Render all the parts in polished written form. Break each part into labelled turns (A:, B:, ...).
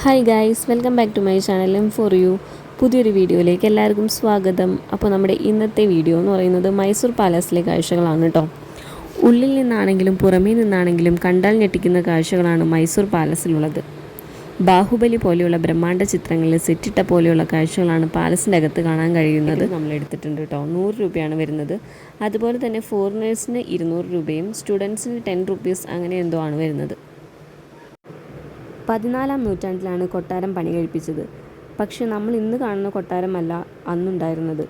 A: Hi guys, welcome back to my channel M for you. പുതിയൊരു വീഡിയോയിലേക്ക് എല്ലാവർക്കും സ്വാഗതം. അപ്പോൾ നമ്മുടെ ഇന്നത്തെ വീഡിയോ എന്ന് പറയുന്നത് മൈസൂർ പാലസിലെ കാഴ്ചകളാണ് കേട്ടോ. ഉള്ളിൽ നിന്നാണെങ്കിലും പുറമേ നിന്നാണെങ്കിലും കണ്ടാൽ ഞെട്ടിക്കുന്ന കാഴ്ചകളാണ് മൈസൂർ പാലസിലുള്ളത്. ബാഹുബലി പോലെയുള്ള ബ്രഹ്മാണ്ഡ ചിത്രങ്ങളിൽ സെറ്റിട്ട പോലെയുള്ള കാഴ്ചകളാണ് പാലസിൻ്റെ അകത്ത് കാണാൻ കഴിയുന്നത്. നമ്മൾ എടുത്തിട്ടുണ്ട് കേട്ടോ. 100 രൂപയാണ് വരുന്നത്. അതുപോലെ തന്നെ ഫോറിനേഴ്സിന് 200 രൂപയും സ്റ്റുഡൻസിന് 10 റുപ്പീസ് അങ്ങനെ എന്തോ ആണ് വരുന്നത്. 14-ാം നൂറ്റാണ്ടിലാണ് കൊട്ടാരം പണി കഴിപ്പിച്ചത്. പക്ഷെ നമ്മൾ ഇന്ന് കാണുന്ന കൊട്ടാരമല്ല അന്നുണ്ടായിരുന്നത്.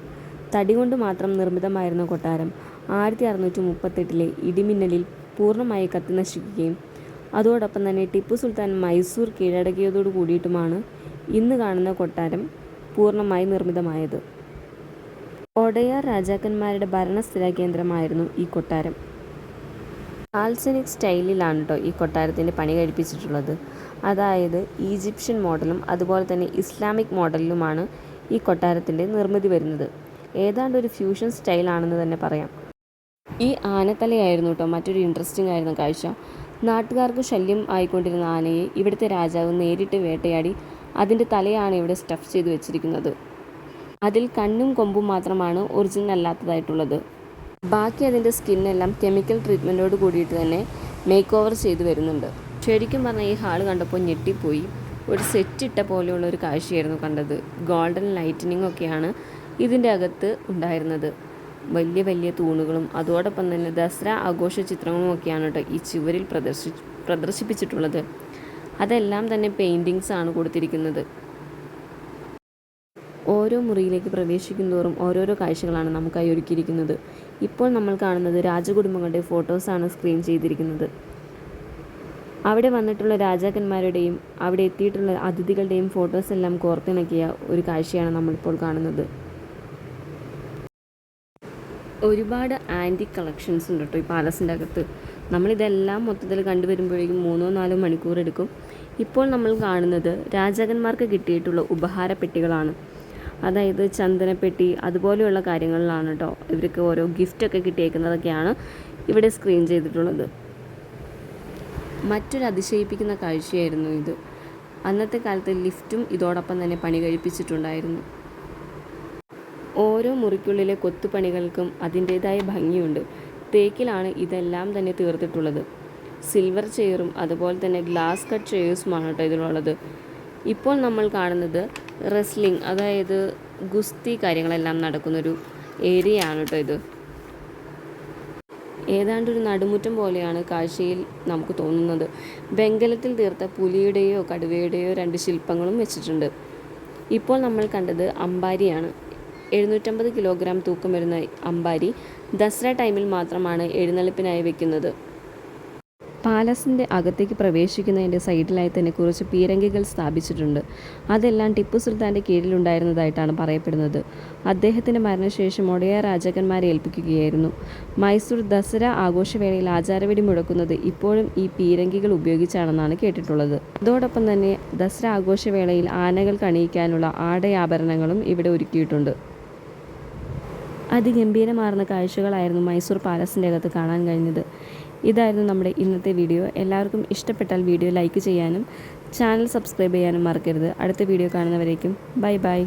A: തടി കൊണ്ട് മാത്രം നിർമ്മിതമായിരുന്ന കൊട്ടാരം 1638 ഇടിമിന്നലിൽ പൂർണ്ണമായി കത്തിനശിക്കുകയും അതോടൊപ്പം തന്നെ ടിപ്പു സുൽത്താൻ മൈസൂർ കീഴടക്കിയതോടു കൂടിയിട്ടുമാണ് ഇന്ന് കാണുന്ന കൊട്ടാരം പൂർണ്ണമായി നിർമ്മിതമായത്. ഒഡയാർ രാജാക്കന്മാരുടെ ഭരണസ്ഥിര കേന്ദ്രമായിരുന്നു ഈ കൊട്ടാരം. ആൽസനിക് സ്റ്റൈലിലാണ് കേട്ടോ ഈ കൊട്ടാരത്തിൻ്റെ പണി കഴിപ്പിച്ചിട്ടുള്ളത്. അതായത് ഈജിപ്ഷ്യൻ മോഡലും അതുപോലെ തന്നെ ഇസ്ലാമിക് മോഡലിലുമാണ് ഈ കൊട്ടാരത്തിൻ്റെ നിർമ്മിതി വരുന്നത്. ഏതാണ്ട് ഒരു ഫ്യൂഷൻ സ്റ്റൈലാണെന്ന് തന്നെ പറയാം. ഈ ആനത്തലയായിരുന്നു കേട്ടോ മറ്റൊരു ഇൻട്രസ്റ്റിംഗ് ആയിരുന്ന കാഴ്ച. നാട്ടുകാർക്ക് ശല്യം ആയിക്കൊണ്ടിരുന്ന ആനയെ ഇവിടുത്തെ രാജാവ് നേരിട്ട് വേട്ടയാടി അതിൻ്റെ തലയാണ് ഇവിടെ സ്റ്റഫ് ചെയ്ത് വെച്ചിരിക്കുന്നത്. അതിൽ കണ്ണും കൊമ്പും മാത്രമാണ് ഒറിജിനൽ അല്ലാത്തതായിട്ടുള്ളത്. ബാക്കി അതിൻ്റെ സ്കിന്നെല്ലാം കെമിക്കൽ ട്രീറ്റ്മെൻറ്റോട് കൂടിയിട്ട് തന്നെ മേക്ക് ഓവർ ചെയ്ത് വരുന്നുണ്ട്. ശരിക്കും പറഞ്ഞാൽ ഈ ഹാള് കണ്ടപ്പോൾ ഞെട്ടിപ്പോയി. ഒരു സെറ്റിട്ട പോലെയുള്ള ഒരു കാഴ്ചയായിരുന്നു കണ്ടത്. ഗോൾഡൻ ലൈറ്റനിങ് ഒക്കെയാണ് ഇതിൻ്റെ അകത്ത് ഉണ്ടായിരുന്നത്. വലിയ വലിയ തൂണുകളും അതോടൊപ്പം തന്നെ ദസറ ആഘോഷ ചിത്രങ്ങളും ഒക്കെയാണ് കേട്ടോ ഈ ചുവരിൽ പ്രദർശിപ്പിച്ചിട്ടുള്ളത്. അതെല്ലാം തന്നെ പെയിൻറ്റിങ്സ് ആണ് കൊടുത്തിരിക്കുന്നത്. ഓരോ മുറിയിലേക്ക് പ്രവേശിക്കും തോറും ഓരോരോ കാഴ്ചകളാണ് നമുക്കായി ഒരുക്കിയിരിക്കുന്നത്. ഇപ്പോൾ നമ്മൾ കാണുന്നത് രാജകുടുംബങ്ങളുടെ ഫോട്ടോസാണ് സ്ക്രീൻ ചെയ്തിരിക്കുന്നത്. അവിടെ വന്നിട്ടുള്ള രാജാക്കന്മാരുടെയും അവിടെ എത്തിയിട്ടുള്ള അതിഥികളുടെയും ഫോട്ടോസ് എല്ലാം കോർത്തിണക്കിയ ഒരു കാഴ്ചയാണ് നമ്മളിപ്പോൾ കാണുന്നത്. ഒരുപാട് ആൻറ്റിക് കളക്ഷൻസ് ഉണ്ട് കേട്ടോ ഈ പാലസിൻ്റെ അകത്ത്. നമ്മളിതെല്ലാം മൊത്തത്തിൽ കണ്ടുവരുമ്പോഴേക്കും 3-4 മണിക്കൂർ എടുക്കും. ഇപ്പോൾ നമ്മൾ കാണുന്നത് രാജാക്കന്മാർക്ക് കിട്ടിയിട്ടുള്ള ഉപഹാരപ്പെട്ടികളാണ്. അതായത് ചന്ദനപ്പെട്ടി അതുപോലെയുള്ള കാര്യങ്ങളിലാണ് കേട്ടോ ഇവർക്ക് ഓരോ ഗിഫ്റ്റൊക്കെ കിട്ടിയേക്കുന്നതൊക്കെയാണ് ഇവിടെ സ്ക്രീൻ ചെയ്തിട്ടുള്ളത്. മറ്റൊരു അതിശയിപ്പിക്കുന്ന കാഴ്ചയായിരുന്നു ഇത്. അന്നത്തെ കാലത്ത് ലിഫ്റ്റും ഇതോടൊപ്പം തന്നെ പണി കഴിപ്പിച്ചിട്ടുണ്ടായിരുന്നു. ഓരോ മുറിക്കുള്ളിലെ കൊത്തുപണികൾക്കും അതിൻ്റേതായ ഭംഗിയുണ്ട്. തേക്കിലാണ് ഇതെല്ലാം തന്നെ തീർത്തിട്ടുള്ളത്. സിൽവർ ചെയറും അതുപോലെ തന്നെ ഗ്ലാസ് കട്ട് ചെയേഴ്സുമാണ് കേട്ടോ ഇതിലുള്ളത്. ഇപ്പോൾ നമ്മൾ കാണുന്നത് റെസ്ലിംഗ്, അതായത് ഗുസ്തി കാര്യങ്ങളെല്ലാം നടക്കുന്നൊരു ഏരിയ ആണ് കേട്ടോ ഇത്. ഏതാണ്ടൊരു നടുമുറ്റം പോലെയാണ് കാഴ്ചയിൽ നമുക്ക് തോന്നുന്നത്. വെങ്കലത്തിൽ തീർത്ത പുലിയുടെയോ കടുവയുടെയോ 2 ശില്പങ്ങളും വെച്ചിട്ടുണ്ട്. ഇപ്പോൾ നമ്മൾ കണ്ടത് അമ്പാരിയാണ്. 750 കിലോഗ്രാം തൂക്കം വരുന്ന അമ്പാരി ദസറ ടൈമിൽ മാത്രമാണ് എഴുന്നള്ളിപ്പിനായി വെക്കുന്നത്. പാലസിൻ്റെ അകത്തേക്ക് പ്രവേശിക്കുന്നതിൻ്റെ സൈഡിലായി തന്നെ കുറച്ച് പീരങ്കികൾ സ്ഥാപിച്ചിട്ടുണ്ട്. അതെല്ലാം ടിപ്പു സുൽത്താൻ്റെ കീഴിലുണ്ടായിരുന്നതായിട്ടാണ് പറയപ്പെടുന്നത്. അദ്ദേഹത്തിൻ്റെ മരണശേഷം ഒഡയാർ രാജാക്കന്മാരെ ഏൽപ്പിക്കുകയായിരുന്നു. മൈസൂർ ദസറ ആഘോഷവേളയിൽ ആചാരവെടി മുഴക്കുന്നത് ഇപ്പോഴും ഈ പീരങ്കികൾ ഉപയോഗിച്ചാണെന്നാണ് കേട്ടിട്ടുള്ളത്. അതോടൊപ്പം തന്നെ ദസറ ആഘോഷവേളയിൽ ആനകൾക്ക് അണിയിക്കാനുള്ള ആടയാഭരണങ്ങളും ഇവിടെ ഒരുക്കിയിട്ടുണ്ട്. അതിഗംഭീരമാർന്ന കാഴ്ചകളായിരുന്നു മൈസൂർ പാലസിൻ്റെ അകത്ത് കാണാൻ കഴിഞ്ഞത്. ഇതായിരുന്നു നമ്മുടെ ഇന്നത്തെ വീഡിയോ. എല്ലാവർക്കും ഇഷ്ടപ്പെട്ടാൽ വീഡിയോ ലൈക്ക് ചെയ്യാനും ചാനൽ സബ്സ്ക്രൈബ് ചെയ്യാനും മറക്കരുത്. അടുത്ത വീഡിയോ കാണുന്നവരേക്കും ബൈ ബൈ.